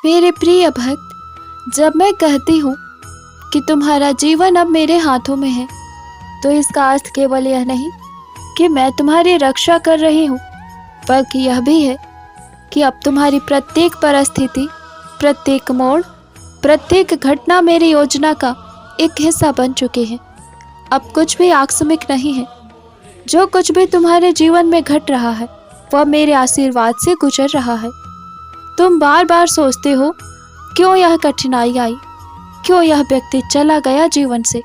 मेरे प्रिय भक्त, जब मैं कहती हूँ कि तुम्हारा जीवन अब मेरे हाथों में है, तो इसका अर्थ केवल यह नहीं कि मैं तुम्हारी रक्षा कर रही हूँ, बल्कि यह भी है कि अब तुम्हारी प्रत्येक परिस्थिति, प्रत्येक मोड़, प्रत्येक घटना मेरी योजना का एक हिस्सा बन चुकी है। अब कुछ भी आकस्मिक नहीं है। जो कुछ भी तुम्हारे जीवन में घट रहा है वह मेरे आशीर्वाद से गुजर रहा है। तुम बार बार सोचते हो, क्यों यह कठिनाई आई, क्यों यह व्यक्ति चला गया जीवन से,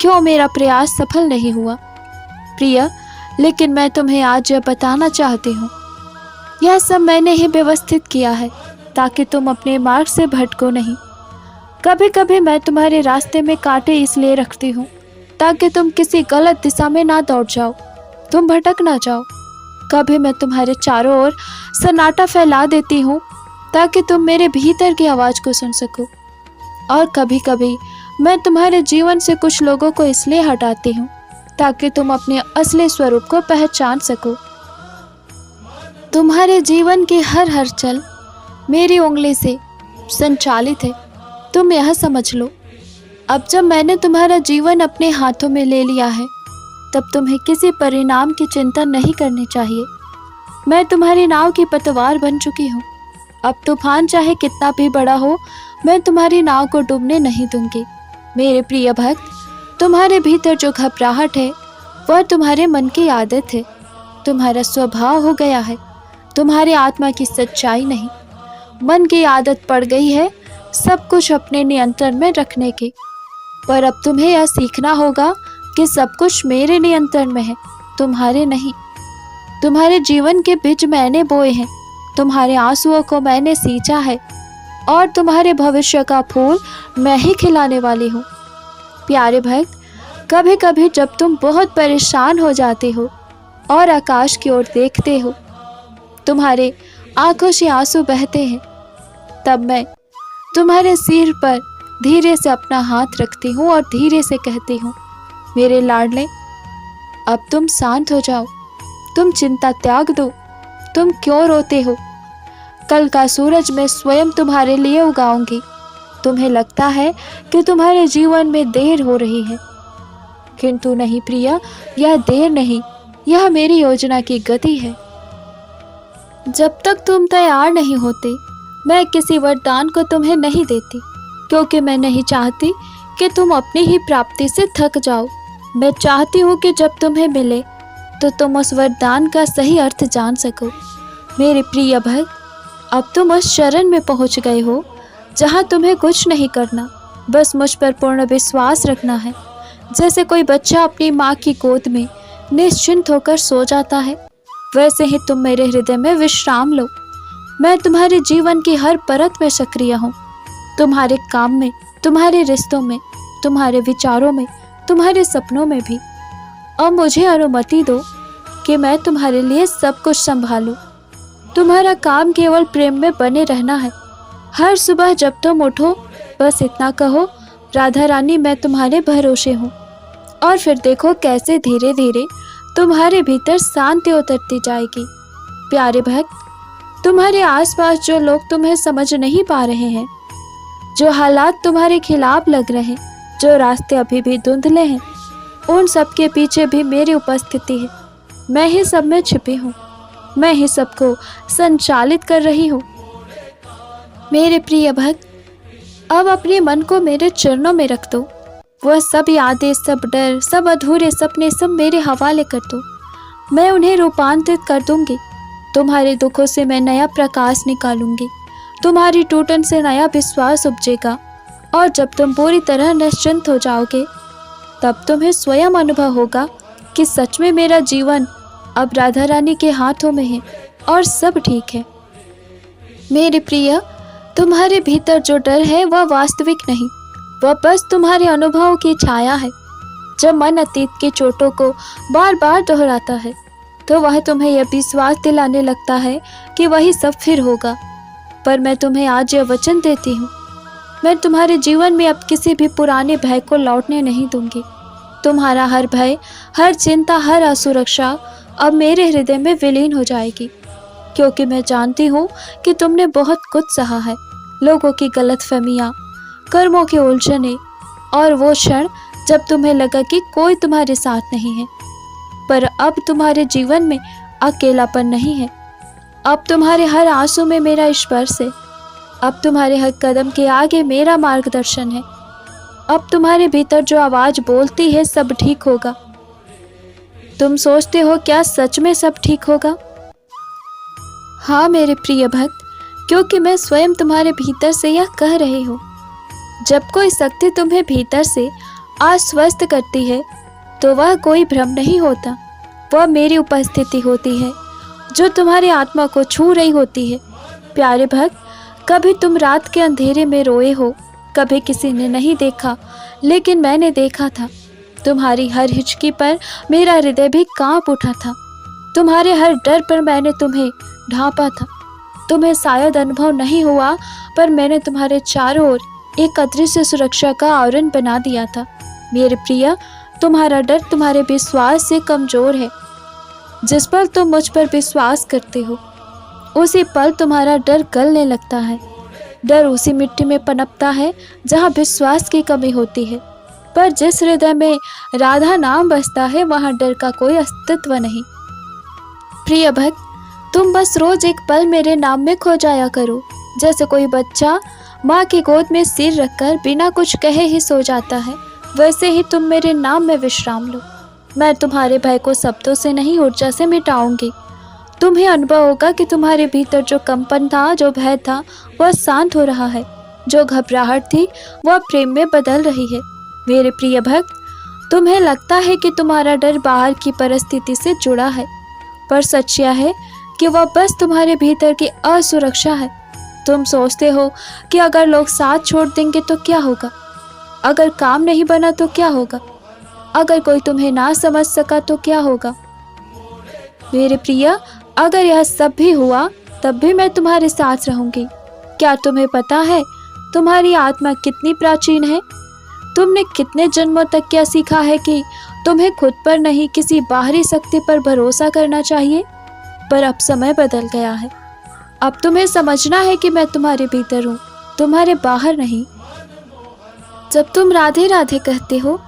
क्यों मेरा प्रयास सफल नहीं हुआ। प्रिय, लेकिन मैं तुम्हें आज यह बताना चाहती हूँ, यह सब मैंने ही व्यवस्थित किया है ताकि तुम अपने मार्ग से भटको नहीं। कभी कभी मैं तुम्हारे रास्ते में कांटे इसलिए रखती हूँ ताकि तुम किसी गलत दिशा में ना दौड़ जाओ, तुम भटक ना जाओ। कभी मैं तुम्हारे चारों ओर सन्नाटा फैला देती हूँ ताकि तुम मेरे भीतर की आवाज़ को सुन सको। और कभी कभी मैं तुम्हारे जीवन से कुछ लोगों को इसलिए हटाती हूँ ताकि तुम अपने असली स्वरूप को पहचान सको। तुम्हारे जीवन की हर हलचल मेरी उंगली से संचालित है, तुम यह समझ लो। अब जब मैंने तुम्हारा जीवन अपने हाथों में ले लिया है, तब तुम्हें किसी परिणाम की चिंता नहीं करनी चाहिए। मैं तुम्हारी नाव की पतवार बन चुकी हूँ। अब तूफान चाहे कितना भी बड़ा हो, मैं तुम्हारी नाव को डूबने नहीं दूंगी। मेरे प्रिय भक्त, तुम्हारे भीतर जो घबराहट है वह तुम्हारे मन की आदत है, तुम्हारा स्वभाव हो गया है, तुम्हारी आत्मा की सच्चाई नहीं। मन की आदत पड़ गई है सब कुछ अपने नियंत्रण में रखने की। पर अब तुम्हें यह सीखना होगा कि सब कुछ मेरे नियंत्रण में है, तुम्हारे नहीं। तुम्हारे जीवन के बीज मैंने बोए हैं, तुम्हारे आंसुओं को मैंने सींचा है और तुम्हारे भविष्य का फूल मैं ही खिलाने वाली हूँ। प्यारे भक्त, कभी कभी जब तुम बहुत परेशान हो जाते हो और आकाश की ओर देखते हो, तुम्हारे आंखों से आंसू बहते हैं, तब मैं तुम्हारे सिर पर धीरे से अपना हाथ रखती हूँ और धीरे से कहती हूँ, मेरे लाडले, अब तुम शांत हो जाओ, तुम चिंता त्याग दो। तुम क्यों रोते हो? कल का सूरज मैं स्वयं तुम्हारे लिए उगाऊंगी। तुम्हें लगता है कि तुम्हारे जीवन में देर हो रही है, किंतु नहीं प्रिया, यह देर नहीं, यह मेरी योजना की गति है। जब तक तुम तैयार नहीं होते, मैं किसी वरदान को तुम्हें नहीं देती, क्योंकि मैं नहीं चाहती कि तुम अपनी ही प्राप्ति से थक जाओ। मैं चाहती हूँ कि जब तुम्हें मिले तो तुम उस वरदान का सही अर्थ जान सको। मेरे प्रिय भक्त, अब तुम उस चरण में पहुँच गए हो जहाँ तुम्हें कुछ नहीं करना, बस मुझ पर पूर्ण विश्वास रखना है। जैसे कोई बच्चा अपनी माँ की गोद में निश्चिंत होकर सो जाता है, वैसे ही तुम मेरे हृदय में विश्राम लो। मैं तुम्हारे जीवन की हर परत में सक्रिय हूँ, तुम्हारे काम में, तुम्हारे रिश्तों में, तुम्हारे विचारों में, तुम्हारे सपनों में भी। अब मुझे अनुमति दो कि मैं तुम्हारे लिए सब कुछ संभालूं। तुम्हारा काम केवल प्रेम में बने रहना है। हर सुबह जब तुम उठो, बस इतना कहो, राधा रानी मैं तुम्हारे भरोसे हूँ। और फिर देखो कैसे धीरे धीरे तुम्हारे भीतर शांति उतरती जाएगी। प्यारे भक्त, तुम्हारे आसपास जो लोग तुम्हें समझ नहीं पा रहे हैं, जो हालात तुम्हारे खिलाफ लग रहे हैं, जो रास्ते अभी भी धुंधले हैं, उन सब के पीछे भी मेरी उपस्थिति है। मैं ही सब में छिपी हूँ, मैं ही सबको संचालित कर रही हूँ। मेरे प्रिय भक्त, अब अपने मन को मेरे चरणों में रख दो। वह सब यादें, सब डर, सब अधूरे सपने सब मेरे हवाले कर दो। मैं उन्हें रूपांतरित कर दूंगी। तुम्हारे दुखों से मैं नया प्रकाश निकालूंगी, तुम्हारी टूटन से नया विश्वास उपजेगा। और जब तुम पूरी तरह निश्चिंत हो जाओगे, तब तुम्हें स्वयं अनुभव होगा कि सच में मेरा जीवन अब राधा रानी के हाथों में है और सब ठीक है। मेरे प्रिय, तुम्हारे भीतर जो डर है वह वास्तविक नहीं, वह बस तुम्हारे अनुभवों की छाया है। जब मन अतीत की चोटों को बार बार दोहराता है, तो वह तुम्हें यह विश्वास दिलाने लगता है कि वही सब फिर होगा। पर मैं तुम्हें आज यह वचन देती हूँ, मैं तुम्हारे जीवन में अब किसी भी पुराने भय को लौटने नहीं दूंगी। तुम्हारा हर भय, हर चिंता, हर असुरक्षा अब मेरे हृदय में विलीन हो जाएगी, क्योंकि मैं जानती हूँ कि तुमने बहुत कुछ सहा है, लोगों की गलतफहमियाँ, कर्मों के उलझने और वो क्षण जब तुम्हें लगा कि कोई तुम्हारे साथ नहीं है। पर अब तुम्हारे जीवन में अकेलापन नहीं है। अब तुम्हारे हर आंसू में मेरा स्पर्श है। अब तुम्हारे हर कदम के आगे मेरा मार्गदर्शन है। अब तुम्हारे भीतर जो आवाज़ बोलती है सब ठीक होगा। तुम सोचते हो क्या सच में सब ठीक होगा? हाँ मेरे प्रिय भक्त, क्योंकि मैं स्वयं तुम्हारे भीतर से यह कह रही हूँ। जब कोई शक्ति तुम्हें भीतर से आश्वस्त करती है तो वह कोई भ्रम नहीं होता, वह मेरी उपस्थिति होती है जो तुम्हारी आत्मा को छू रही होती है। प्यारे भक्त, कभी तुम रात के अंधेरे में रोए हो, कभी किसी ने नहीं देखा लेकिन मैंने देखा था। तुम्हारी हर हिचकी पर मेरा हृदय भी कांप उठा था। तुम्हारे हर डर पर मैंने तुम्हें ढांपा था। तुम्हें शायद अनुभव नहीं हुआ, पर मैंने तुम्हारे चारों ओर एक अदृश्य सुरक्षा का आवरण बना दिया था। मेरे प्रिय, तुम्हारा डर तुम्हारे विश्वास से कमज़ोर है। जिस पल तुम मुझ पर विश्वास करते हो उसी पल तुम्हारा डर गलने लगता है। डर उसी मिट्टी में पनपता है जहाँ विश्वास की कमी होती है, पर जिस हृदय में राधा नाम बसता है वहाँ डर का कोई अस्तित्व नहीं। प्रिय भक्त, तुम बस रोज एक पल मेरे नाम में खो जाया करो। जैसे कोई बच्चा माँ की गोद में सिर रखकर बिना कुछ कहे ही सो जाता है, वैसे ही तुम मेरे नाम में विश्राम लो। मैं तुम्हारे भय को शब्दों से नहीं, ऊर्जा से मिटाऊंगी। तुम्हें अनुभव होगा कि तुम्हारे भीतर जो कंपन था, जो भय था, वह शांत हो रहा है। जो घबराहट थी वह प्रेम में बदल रही है। मेरे प्रिय भक्त, तुम्हें लगता है कि तुम्हारा डर बाहर की परिस्थिति से जुड़ा है, पर सच यह है कि वह बस तुम्हारे भीतर की असुरक्षा है। तुम सोचते हो कि अगर लोग साथ छोड़ देंगे तो क्या होगा, अगर काम नहीं बना तो क्या होगा, अगर कोई तुम्हें ना समझ सका तो क्या होगा। मेरे प्रिय, अगर यह सब भी हुआ तब भी मैं तुम्हारे साथ रहूंगी। क्या तुम्हें पता है तुम्हारी आत्मा कितनी प्राचीन है? तुमने कितने जन्मों तक क्या सीखा है कि तुम्हें खुद पर नहीं, किसी बाहरी शक्ति पर भरोसा करना चाहिए। पर अब समय बदल गया है। अब तुम्हें समझना है कि मैं तुम्हारे भीतर हूँ, तुम्हारे बाहर नहीं। जब तुम राधे राधे कहते हो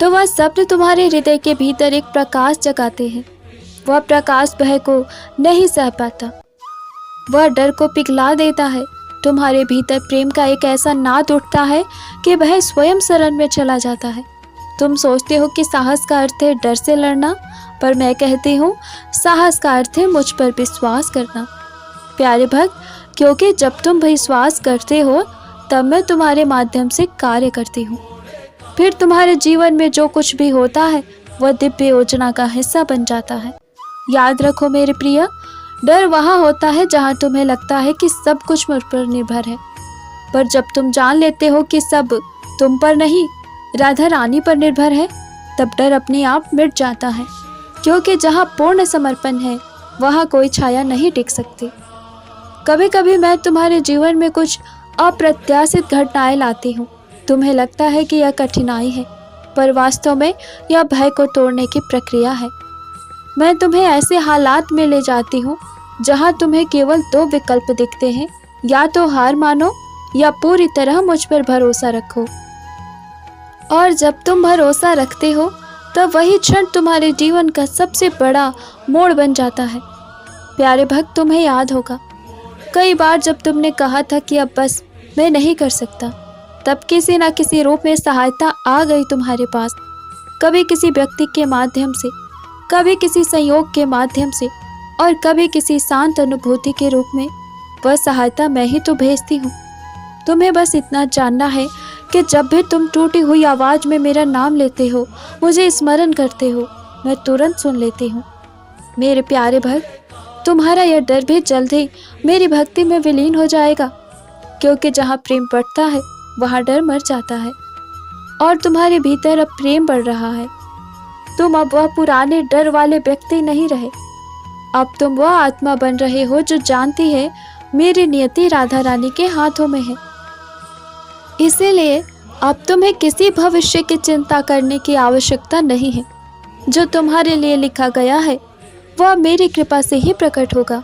तो वह शब्द तुम्हारे हृदय के भीतर एक प्रकाश जगाते हैं। वह प्रकाश भय को नहीं सह पाता, वह डर को पिघला देता है। तुम्हारे भीतर प्रेम का एक ऐसा नाद उठता है कि वह स्वयं शरण में चला जाता है। तुम सोचते हो कि साहस का अर्थ है डर से लड़ना, पर मैं कहती हूँ साहस का अर्थ है मुझ पर विश्वास करना। प्यारे भक्त, क्योंकि जब तुम विश्वास करते हो तब मैं तुम्हारे माध्यम से कार्य करती हूँ। फिर तुम्हारे जीवन में जो कुछ भी होता है वह दिव्य योजना का हिस्सा बन जाता है। याद रखो मेरे प्रिय, डर वहाँ होता है जहाँ तुम्हें लगता है कि सब कुछ मुझ पर निर्भर है, पर जब तुम जान लेते हो कि सब तुम पर नहीं, राधा रानी पर निर्भर है, तब डर अपने आप मिट जाता है। क्योंकि जहाँ पूर्ण समर्पण है वहाँ कोई छाया नहीं टिक सकती। कभी कभी मैं तुम्हारे जीवन में कुछ अप्रत्याशित घटनाएं लाती हूँ। तुम्हें लगता है कि यह कठिनाई है, पर वास्तव में यह भय को तोड़ने की प्रक्रिया है। मैं तुम्हें ऐसे हालात में ले जाती हूँ जहाँ तुम्हें केवल दो विकल्प दिखते हैं, या तो हार मानो या पूरी तरह मुझ पर भरोसा रखो। और जब तुम भरोसा रखते हो तब वही क्षण तुम्हारे जीवन का सबसे बड़ा मोड़ बन जाता है। प्यारे भक्त, तुम्हें याद होगा कई बार जब तुमने कहा था कि अब बस मैं नहीं कर सकता, तब किसी न किसी रूप में सहायता आ गई तुम्हारे पास। कभी किसी व्यक्ति के माध्यम से, कभी किसी संयोग के माध्यम से, और कभी किसी शांत अनुभूति के रूप में। वह सहायता मैं ही तो भेजती हूँ। तुम्हें बस इतना जानना है कि जब भी तुम टूटी हुई आवाज़ में मेरा नाम लेते हो, मुझे स्मरण करते हो, मैं तुरंत सुन लेती हूँ। मेरे प्यारे भक्त, तुम्हारा यह डर भी जल्द ही मेरी भक्ति में विलीन हो जाएगा, क्योंकि जहाँ प्रेम बढ़ता है वहाँ डर मर जाता है और तुम्हारे भीतर अब प्रेम बढ़ रहा है। तुम अब वह पुराने डर वाले व्यक्ति नहीं रहे, अब तुम वह आत्मा बन रहे हो जो जानती है मेरी नियति राधा रानी के हाथों में है। इसीलिए अब तुम्हें किसी भविष्य की चिंता करने की आवश्यकता नहीं है। जो तुम्हारे लिए लिखा गया है वह मेरी कृपा से ही प्रकट होगा,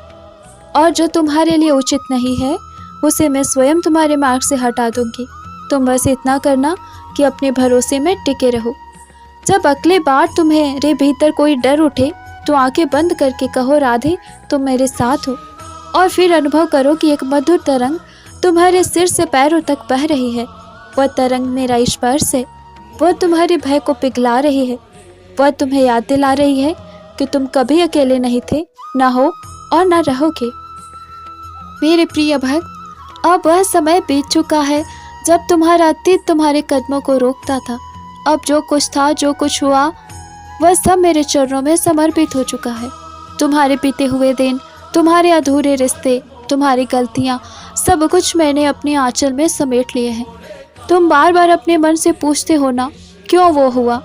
और जो तुम्हारे लिए उचित नहीं है उसे मैं स्वयं तुम्हारे मार्ग से हटा दूंगी। तुम बस इतना करना कि अपने भरोसे में टिके रहो। जब अगली बार तुम्हारे भीतर कोई डर उठे तो आंखें बंद करके कहो, राधे तुम मेरे साथ हो। और फिर अनुभव करो कि एक मधुर तरंग तुम्हारे सिर से पैरों तक बह रही है। वह तरंग मेरा स्पर्श है। वह तुम्हारे भय को पिघला रही है। वह तुम्हें याद दिला रही है कि तुम कभी अकेले नहीं थे, ना हो और ना रहोगे। मेरे प्रिय भक्त, अब वह समय बीत चुका है जब तुम्हारा अतीत तुम्हारे कदमों को रोकता था। अब जो कुछ था, जो कुछ हुआ, वह सब मेरे चरणों में समर्पित हो चुका है। तुम्हारे बीते हुए दिन, तुम्हारे अधूरे रिश्ते, तुम्हारी गलतियाँ, सब कुछ मैंने अपने आंचल में समेट लिए हैं। तुम बार बार अपने मन से पूछते हो ना, क्यों वो हुआ,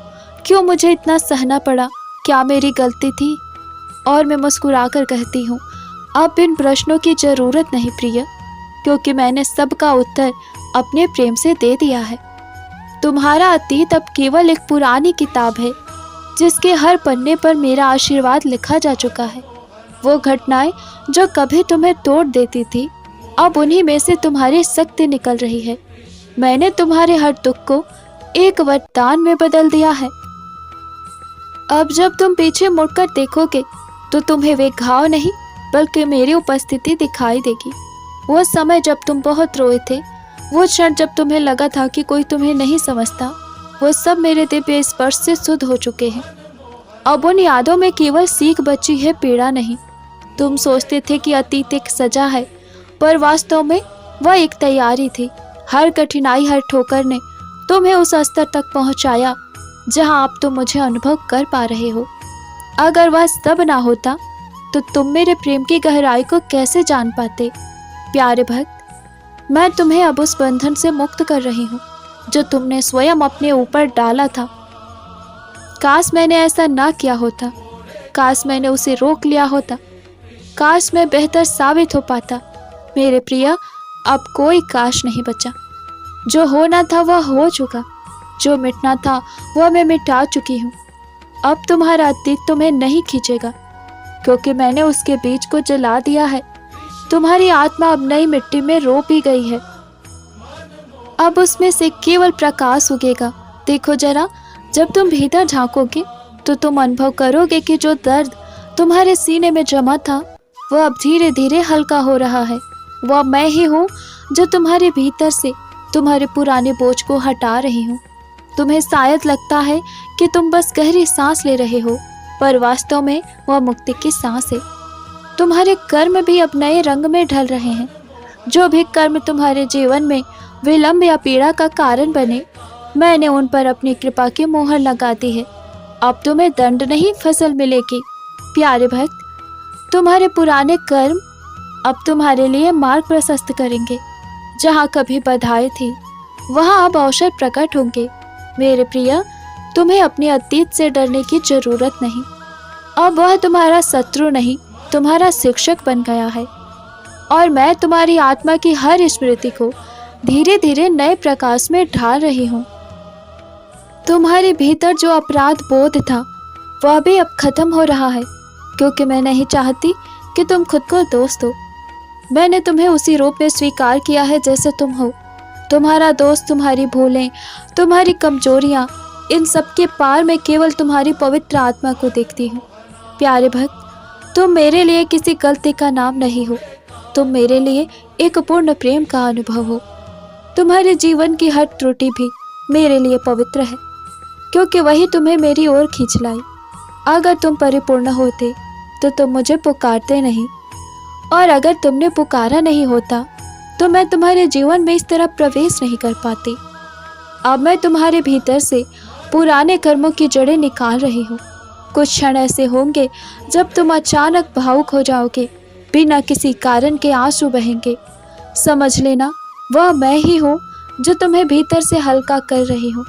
क्यों मुझे इतना सहना पड़ा, क्या मेरी गलती थी? और मैं मुस्कुराकर कहती हूँ, अब इन प्रश्नों की ज़रूरत नहीं प्रिय, क्योंकि मैंने सबका उत्तर अपने प्रेम से दे दिया है। तुम्हारा अतीत अब केवल एक पुरानी किताब है जिसके हर पन्ने पर मेरा आशीर्वाद लिखा जा चुका है। वो घटनाएं जो कभी तुम्हें तोड़ देती थी, अब उन्हीं में से तुम्हारी शक्ति निकल रही है। मैंने तुम्हारे हर दुख को एक वरदान में बदल दिया है। अब जब तुम पीछे मुड़कर देखोगे तो तुम्हें वे घाव नहीं बल्कि मेरी उपस्थिति दिखाई देगी। वो समय जब तुम बहुत रोए थे, वो क्षण जब तुम्हें लगा था कि कोई तुम्हें नहीं समझता, वो सब मेरे दिव्य स्पर्श से शुद्ध हो चुके हैं। अब उन यादों में केवल सीख बची है, पीड़ा नहीं। तुम सोचते थे कि अतीत एक सजा है, पर वास्तव में वह एक तैयारी थी। हर कठिनाई, हर ठोकर ने तुम्हें उस स्तर तक पहुंचाया जहां अब तुम मुझे अनुभव कर पा रहे हो। अगर वह सब ना होता तो तुम मेरे प्रेम की गहराई को कैसे जान पाते? प्यारे भक्त, मैं तुम्हें अब उस बंधन से मुक्त कर रही हूँ जो तुमने स्वयं अपने ऊपर डाला था। काश मैंने ऐसा ना किया होता, काश मैंने उसे रोक लिया होता, काश मैं बेहतर साबित हो पाता। मेरे प्रिय, अब कोई काश नहीं बचा। जो होना था वह हो चुका, जो मिटना था वह मैं मिटा चुकी हूँ। अब तुम्हारा अतीत तुम्हें नहीं खींचेगा, क्योंकि मैंने उसके बीज को जला दिया है। तुम्हारी आत्मा अब नई मिट्टी में रोपी गई है। अब उसमें से केवल प्रकाश उगेगा। देखो जरा, जब तुम भीतर झांकोगे तो तुम अनुभव करोगे कि जो दर्द तुम्हारे सीने में जमा था वह अब धीरे धीरे हल्का हो रहा है। वह मैं ही हूँ जो तुम्हारे भीतर से तुम्हारे पुराने बोझ को हटा रही हूँ। तुम्हें शायद लगता है कि तुम बस गहरी सांस ले रहे हो, पर वास्तव में वह मुक्ति की सांस है। तुम्हारे कर्म भी अब नए रंग में ढल रहे हैं। जो भी कर्म तुम्हारे जीवन में विलंब या पीड़ा का कारण बने, मैंने उन पर अपनी कृपा की मोहर लगा दी है। अब तुम्हें दंड नहीं, फसल मिलेगी। प्यारे भक्त, तुम्हारे पुराने कर्म अब तुम्हारे लिए मार्ग प्रशस्त करेंगे। जहाँ कभी बाधाएं थी, वहाँ अब अवसर प्रकट होंगे। मेरे प्रिय, तुम्हें अपने अतीत से डरने की जरूरत नहीं। अब वह तुम्हारा शत्रु नहीं, तुम्हारा शिक्षक बन गया है। और मैं तुम्हारी आत्मा की हर स्मृति को धीरे धीरे नए प्रकाश में ढाल रही हूँ। तुम्हारे भीतर जो अपराध बोध था वह भी अब खत्म हो रहा है, क्योंकि मैं नहीं चाहती कि तुम खुद को दोष दो। मैंने तुम्हें उसी रूप में स्वीकार किया है जैसे तुम हो। तुम्हारा दोस्त, तुम्हारी भूलें, तुम्हारी कमजोरियाँ, इन सब के पार मैं केवल तुम्हारी पवित्र आत्मा को देखती हूँ। प्यारे भक्त, तुम मेरे लिए किसी गलती का नाम नहीं हो, तुम मेरे लिए एक पूर्ण प्रेम का अनुभव हो। तुम्हारे जीवन की हर त्रुटि भी मेरे लिए पवित्र है, क्योंकि वही तुम्हें मेरी ओर खींच लाई। अगर तुम परिपूर्ण होते तो तुम मुझे पुकारते नहीं, और अगर तुमने पुकारा नहीं होता तो मैं तुम्हारे जीवन में इस तरह प्रवेश नहीं कर पाती। अब मैं तुम्हारे भीतर से पुराने कर्मों की जड़ें निकाल रही हूँ। कुछ क्षण ऐसे होंगे जब तुम अचानक भावुक हो जाओगे, बिना किसी कारण के आंसू बहेंगे। समझ लेना, वह मैं ही हूँ जो तुम्हें भीतर से हल्का कर रही हूँ।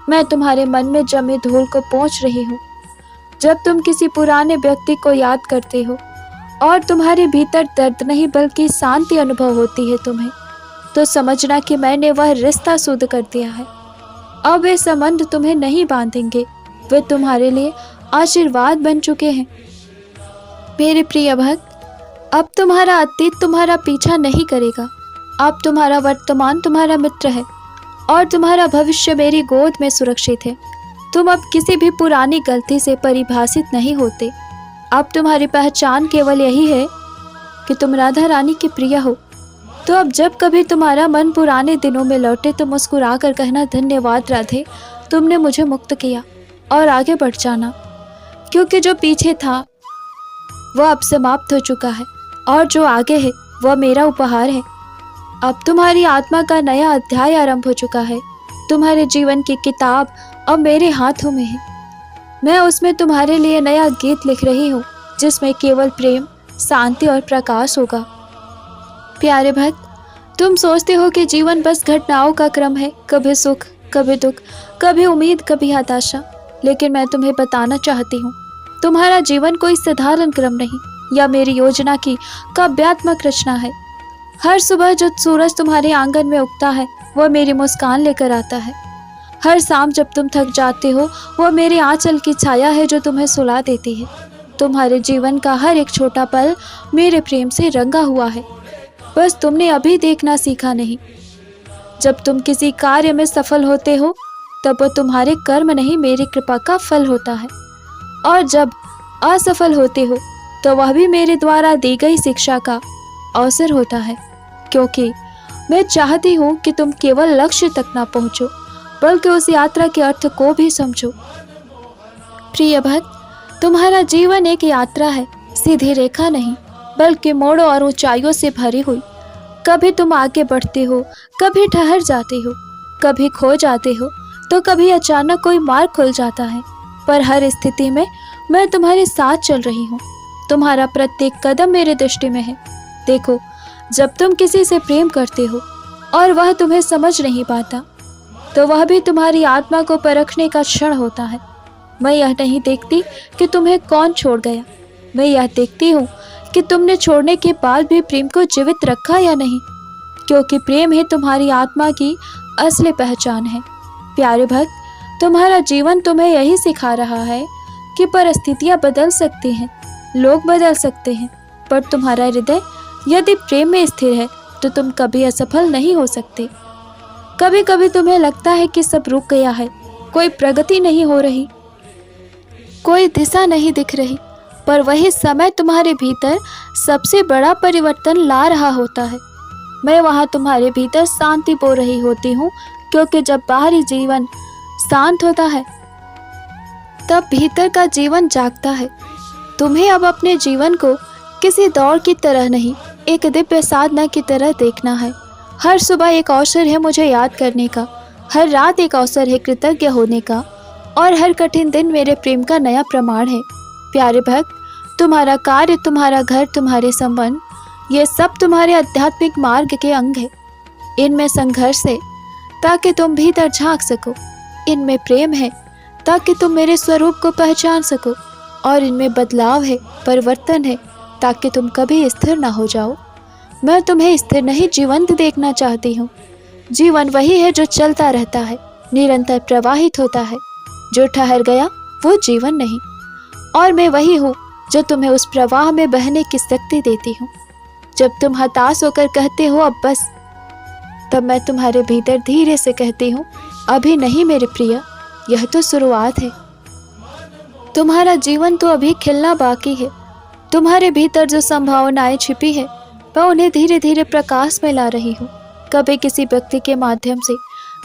मैं तुम्हारे मन में जमे धूल को पोंछ रही हूँ। जब तुम किसी पुराने व्यक्ति को याद करते हो और तुम्हारे भीतर दर्द नहीं बल्कि शांति अनुभव होती है तुम्हें, तो समझना कि मैंने वह रिश्ता शुद्ध कर दिया है। अब वे संबंध तुम्हें नहीं बांधेंगे, वे तुम्हारे लिए आशीर्वाद बन चुके हैं। मेरे प्रिय भक्त, अब तुम्हारा अतीत तुम्हारा पीछा नहीं करेगा। अब तुम्हारा वर्तमान तुम्हारा मित्र है और तुम्हारा भविष्य मेरी गोद में सुरक्षित है। तुम अब किसी भी पुरानी गलती से परिभाषित नहीं होते। अब तुम्हारी पहचान केवल यही है कि तुम राधा रानी की प्रिय हो। तो अब जब कभी तुम्हारा मन पुराने दिनों में लौटे तो मुस्कुरा कर कहना, धन्यवाद राधे, तुमने मुझे मुक्त किया, और आगे बढ़ जाना, क्योंकि जो पीछे था वह अब समाप्त हो चुका है और जो आगे है वह मेरा उपहार है। अब तुम्हारी आत्मा का नया अध्याय आरंभ हो चुका है। तुम्हारे जीवन की किताब अब मेरे हाथों में है। मैं उसमें तुम्हारे लिए नया गीत लिख रही हूँ, जिसमें केवल प्रेम, शांति और प्रकाश होगा। प्यारे भक्त, तुम सोचते हो कि जीवन बस घटनाओं का क्रम है, कभी सुख, कभी दुख, कभी उम्मीद, कभी हताशा। लेकिन मैं तुम्हें बताना चाहती हूँ, तुम्हारा जीवन कोई साधारण क्रम नहीं या मेरी योजना की काव्यात्मक रचना है। हर सुबह जो सूरज तुम्हारे आंगन में उगता है वह मेरी मुस्कान लेकर आता है। हर शाम जब तुम थक जाते हो वह मेरे आंचल की छाया है जो तुम्हें सुला देती है। तुम्हारे जीवन का हर एक छोटा पल मेरे प्रेम से रंगा हुआ है, बस तुमने अभी देखना सीखा नहीं। जब तुम किसी कार्य में सफल होते हो तब वह तुम्हारे कर्म नहीं, मेरी कृपा का फल होता है, और जब असफल होते हो तो वह भी मेरे द्वारा दी गई शिक्षा का अवसर होता है, क्योंकि मैं चाहती हूँ कि तुम केवल लक्ष्य तक ना पहुँचो बल्कि उस यात्रा के अर्थ को भी समझो। प्रिय भक्त, तुम्हारा जीवन एक यात्रा है, सीधी रेखा नहीं बल्कि मोड़ों और ऊंचाइयों से भरी हुई। कभी तुम आगे बढ़ते हो, कभी ठहर जाते हो, कभी खो जाते हो तो कभी अचानक कोई मार्ग खुल जाता है, पर हर स्थिति में मैं तुम्हारे साथ चल रही हूँ। तुम्हारा प्रत्येक कदम मेरे दृष्टि में है। देखो, जब तुम किसी से प्रेम करते हो और वह तुम्हें समझ नहीं पाता तो वह भी तुम्हारी आत्मा को परखने का क्षण होता है। मैं यह नहीं देखती कि तुम्हें कौन छोड़ गया, मैं यह देखती हूँ कि तुमने छोड़ने के बाद भी प्रेम को जीवित रखा या नहीं, क्योंकि प्रेम ही तुम्हारी आत्मा की असली पहचान है। प्यारे भक्त, तुम्हारा जीवन तुम्हें यही सिखा रहा है कि परिस्थितियाँ बदल सकती हैं, लोग बदल सकते हैं, पर तुम्हारा हृदय यदि प्रेम में स्थिर है तो तुम कभी असफल नहीं हो सकते। कभी कभी तुम्हें लगता है कि सब रुक गया है, कोई प्रगति नहीं हो रही, कोई दिशा नहीं दिख रही, पर वही समय तुम्हारे भीतर सबसे बड़ा परिवर्तन ला रहा होता है। मैं वहाँ तुम्हारे भीतर शांति बो रही होती हूँ, क्योंकि जब बाहरी जीवन शांत होता है तब भीतर का जीवन जागता है। तुम्हें अब अपने जीवन को किसी दौड़ की तरह नहीं, एक दिव्य साधना की तरह देखना है। हर सुबह एक अवसर है मुझे याद करने का, हर रात एक अवसर है कृतज्ञ होने का, और हर कठिन दिन मेरे प्रेम का नया प्रमाण है। प्यारे भक्त, तुम्हारा कार्य, तुम्हारा घर, तुम्हारे संबंध, ये सब तुम्हारे आध्यात्मिक मार्ग के अंग है। इनमें संघर्ष है ताकि तुम भीतर झांक सको, इनमें प्रेम है ताकि तुम मेरे स्वरूप को पहचान सको, और इनमें बदलाव है, परिवर्तन है, ताकि तुम कभी स्थिर ना हो जाओ। मैं तुम्हें स्थिर नहीं, जीवंत देखना चाहती हूँ। जीवन वही है जो चलता रहता है, निरंतर प्रवाहित होता है। जो ठहर गया वो जीवन नहीं, और मैं वही हूँ जो तुम्हें उस प्रवाह में बहने की शक्ति देती हूँ। जब तुम हताश होकर कहते हो अब बस, तब मैं तुम्हारे भीतर धीरे से कहती हूँ, अभी नहीं मेरे प्रिय, यह तो शुरुआत है। तुम्हारा जीवन तो अभी खिलना बाकी है। तुम्हारे भीतर जो संभावनाएं छिपी है मैं उन्हें धीरे धीरे प्रकाश में ला रही हूँ। कभी किसी व्यक्ति के माध्यम से,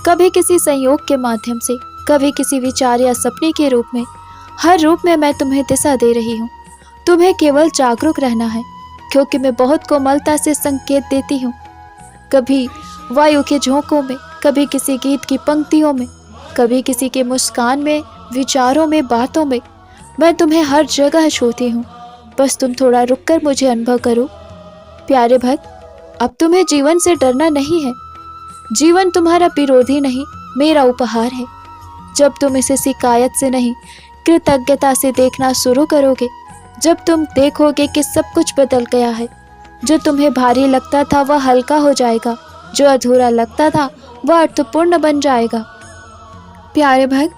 कभी किसी संयोग के माध्यम से, कभी किसी विचार या सपने के रूप में, हर रूप में मैं तुम्हें दिशा दे रही हूँ। तुम्हें केवल जागरूक रहना है, क्योंकि मैं बहुत कोमलता से संकेत देती हूँ। कभी वायु के झोंकों में, कभी किसी गीत की पंक्तियों में, कभी किसी के मुस्कान में, विचारों में, बातों में, मैं तुम्हें हर जगह छूती हूँ। बस तुम थोड़ा रुककर मुझे अनुभव करो। प्यारे भक्त, अब तुम्हें जीवन से डरना नहीं है। जीवन तुम्हारा विरोधी नहीं, मेरा उपहार है। जब तुम इसे शिकायत से नहीं, कृतज्ञता से देखना शुरू करोगे, जब तुम देखोगे कि सब कुछ बदल गया है, जो तुम्हें भारी लगता था वह हल्का हो जाएगा, जो अधूरा लगता था वह अर्थपूर्ण बन जाएगा। प्यारे भक्त,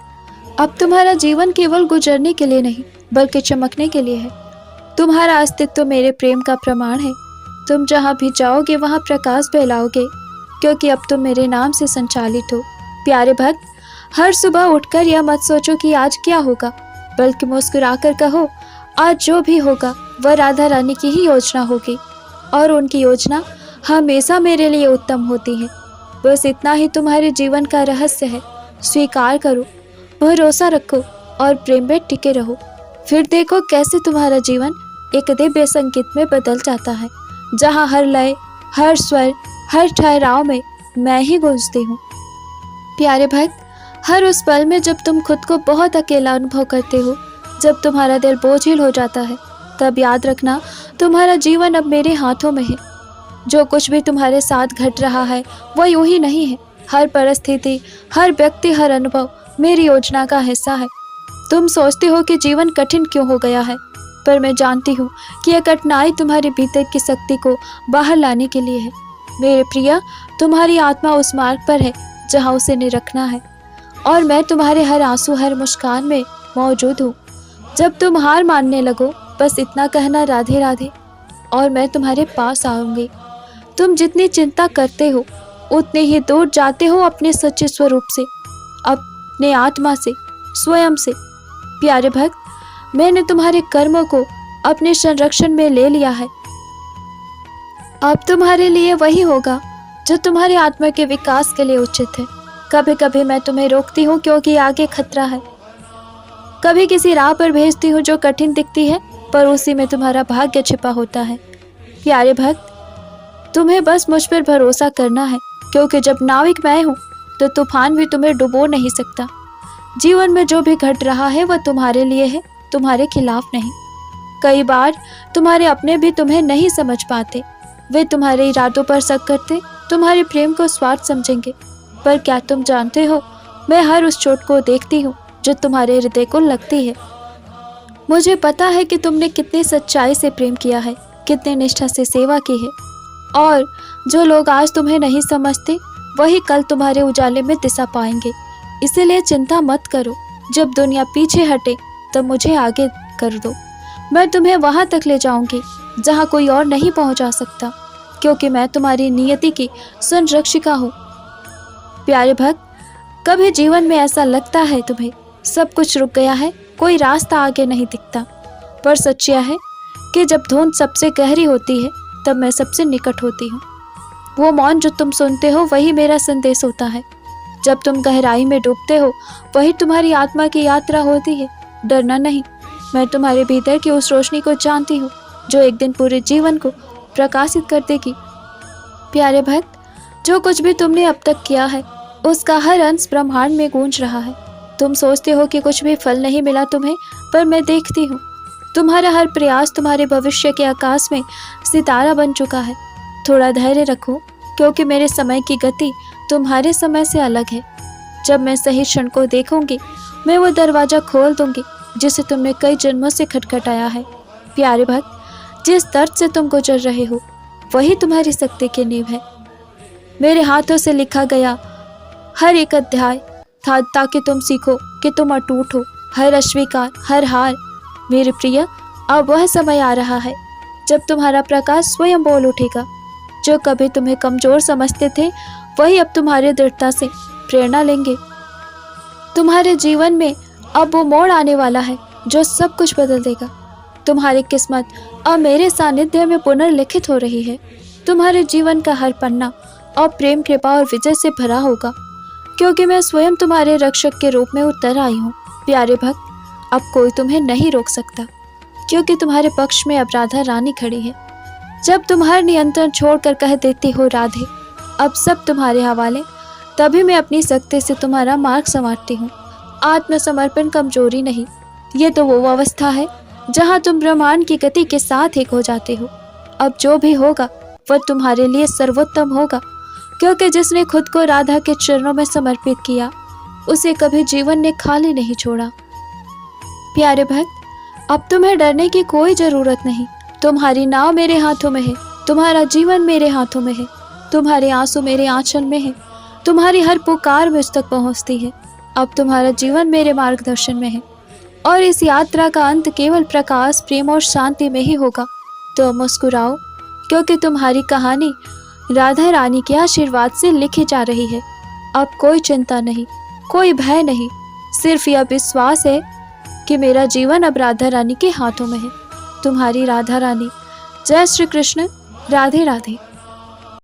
अब तुम्हारा जीवन केवल गुजरने के लिए नहीं बल्कि चमकने के लिए है। तुम्हारा अस्तित्व मेरे प्रेम का प्रमाण है। तुम जहाँ भी जाओगे वहाँ प्रकाश फैलाओगे, क्योंकि अब तुम मेरे नाम से संचालित हो। प्यारे भक्त, हर सुबह उठकर यह मत सोचो कि आज क्या होगा, बल्कि मुस्कुराकर कहो आज जो भी होगा वह राधा रानी की ही योजना होगी, और उनकी योजना हमेशा मेरे लिए उत्तम होती है। बस इतना ही तुम्हारे जीवन का रहस्य है। स्वीकार करो, भरोसा रखो और प्रेम में टिके रहो। फिर देखो कैसे तुम्हारा जीवन एक दिव्य संगीत में बदल जाता है, जहाँ हर लय, हर स्वर, हर ठहराव में मैं ही गूंजती हूँ। प्यारे भक्त, हर उस पल में जब तुम खुद को बहुत अकेला अनुभव करते हो, जब तुम्हारा दिल बोझिल हो जाता है, तब याद रखना तुम्हारा जीवन अब मेरे हाथों में है। जो कुछ भी तुम्हारे साथ घट रहा है वह यूं ही नहीं है। हर परिस्थिति, हर व्यक्ति, हर अनुभव मेरी योजना का हिस्सा है। तुम सोचते हो कि जीवन कठिन क्यों हो गया है, पर मैं जानती हूँ कि यह कठिनाई तुम्हारे भीतर की शक्ति को बाहर लाने के लिए है। मेरे प्रिय, तुम्हारी आत्मा उस मार्ग पर है जहाँ उसे निरखना है, और मैं तुम्हारे हर आंसू, हर मुस्कान में मौजूद हूँ। जब तुम हार मानने लगो, बस इतना कहना राधे राधे, और मैं तुम्हारे पास आऊँगी। तुम जितनी चिंता करते हो उतने ही दूर जाते हो अपने सच्चे स्वरूप से, अपने आत्मा से, स्वयं से। प्यारे भक्त, मैंने तुम्हारे कर्मों को अपने संरक्षण में ले लिया है। अब तुम्हारे लिए वही होगा जो तुम्हारे आत्मा के विकास के लिए उचित है। कभी कभी मैं तुम्हें रोकती हूँ क्योंकि आगे खतरा है, कभी किसी राह पर भेजती हूँ जो कठिन दिखती है, पर उसी में तुम्हारा भाग्य छिपा होता है। प्यारे भक्त, तुम्हें बस मुझ पर भरोसा करना है, क्योंकि जब नाविक मैं हूँ तो तूफान भी तुम्हें डुबो नहीं सकता। जीवन में जो भी घट रहा है वह तुम्हारे लिए है, तुम्हारे खिलाफ नहीं। कई बार तुम्हारे अपने भी तुम्हें नहीं समझ पाते, वे तुम्हारे इरादों पर शक करते, तुम्हारे प्रेम को स्वार्थ समझेंगे। पर क्या तुम जानते हो, मैं हर उस चोट को देखती हूँ जो तुम्हारे हृदय को लगती है। मुझे पता है कि तुमने कितनी सच्चाई से प्रेम किया है, कितनी निष्ठा से सेवा की है, और जो लोग आज तुम्हें नहीं समझते वही कल तुम्हारे उजाले में दिशा पाएंगे। इसीलिए चिंता मत करो। जब दुनिया पीछे हटे तब मुझे आगे कर दो। मैं तुम्हें वहां तक ले जाऊंगी जहां कोई और नहीं पहुंचा सकता, क्योंकि मैं तुम्हारी नियति की संरक्षिका हूँ। प्यारे भक्त, कभी जीवन में ऐसा लगता है तुम्हें सब कुछ रुक गया है, कोई रास्ता आगे नहीं दिखता, पर सच यह है कि जब धुंध सबसे गहरी होती है तब मैं सबसे निकट होती हूँ। वो मौन जो तुम सुनते हो वही मेरा संदेश होता है। जब तुम गहराई में डूबते हो वही तुम्हारी आत्मा की यात्रा होती है। डरना नहीं, मैं तुम्हारे भीतर की उस रोशनी को जानती हूँ जो एक दिन पूरे जीवन को प्रकाशित कर देगी। प्यारे भक्त, जो कुछ भी तुमने अब तक किया है उसका हर अंश ब्रह्मांड में गूंज रहा है। तुम सोचते हो कि कुछ भी फल नहीं मिला तुम्हें, पर मैं देखती हूँ तुम्हारा हर प्रयास तुम्हारे भविष्य के आकाश में सितारा बन चुका है। थोड़ा धैर्य रखो, क्योंकि मेरे समय की गति तुम्हारे समय से अलग है। जब मैं सही क्षण को देखूंगी, मैं वो दरवाज़ा खोल दूंगी जिसे तुमने कई जन्मों से खटखटाया है। प्यारे भक्त, जिस दर्द से तुम गुजर रहे हो वही तुम्हारी शक्ति की नींव है। मेरे हाथों से लिखा गया हर एक अध्याय था ताकि तुम सीखो कि तुम अटूट हो। हर अस्वीकार, हर हार। मेरे प्रिय, अब वह समय आ रहा है जब तुम्हारा प्रकाश स्वयं बोल उठेगा। जो कभी तुम्हें कमजोर समझते थे वही अब तुम्हारी दृढ़ता से प्रेरणा लेंगे। तुम्हारे जीवन में अब वो मोड़ आने वाला है जो सब कुछ बदल देगा। तुम्हारी किस्मत अब मेरे सानिध्य में पुनर्लिखित हो रही है। तुम्हारे जीवन का हर पन्ना और प्रेम, कृपा और विजय से भरा होगा, क्योंकि मैं स्वयं तुम्हारे रक्षक के रूप में उतर आई हूँ। प्यारे भक्त, अब कोई तुम्हें नहीं रोक सकता, क्योंकि तुम्हारे पक्ष में अब राधा रानी खड़ी है। जब तुम हर नियंत्रण छोड़कर कह देती हो राधे, अब सब तुम्हारे हवाले, तभी मैं अपनी शक्ति से तुम्हारा मार्ग संवारती हूँ। आत्मसमर्पण कमजोरी नहीं, ये तो वो अवस्था है जहाँ तुम ब्रह्मांड की गति के साथ एक हो जाते हो। अब जो भी होगा वह तुम्हारे लिए सर्वोत्तम होगा, क्योंकि जिसने खुद को राधा के चरणों में समर्पित किया उसे कभी जीवन ने खाली नहीं छोड़ा। प्यारे भक्त, अब तुम्हें डरने की कोई जरूरत नहीं। तुम्हारी नाव मेरे हाथों में है, तुम्हारा जीवन मेरे हाथों में है, तुम्हारे आंसू मेरे आंचल में है, तुम्हारी हर पुकार मुझ तक पहुंचती है। अब तुम्हारा जीवन मेरे मार्गदर्शन में है, और इस यात्रा का अंत केवल प्रकाश, प्रेम और शांति में ही होगा। तो मुस्कुराओ, क्योंकि तुम्हारी कहानी राधा रानी के आशीर्वाद से लिखी जा रही है। अब कोई चिंता नहीं, कोई भय नहीं, सिर्फ यह विश्वास है कि मेरा जीवन अब राधा रानी के हाथों में है। तुम्हारी राधा रानी। जय श्री कृष्ण। राधे राधे।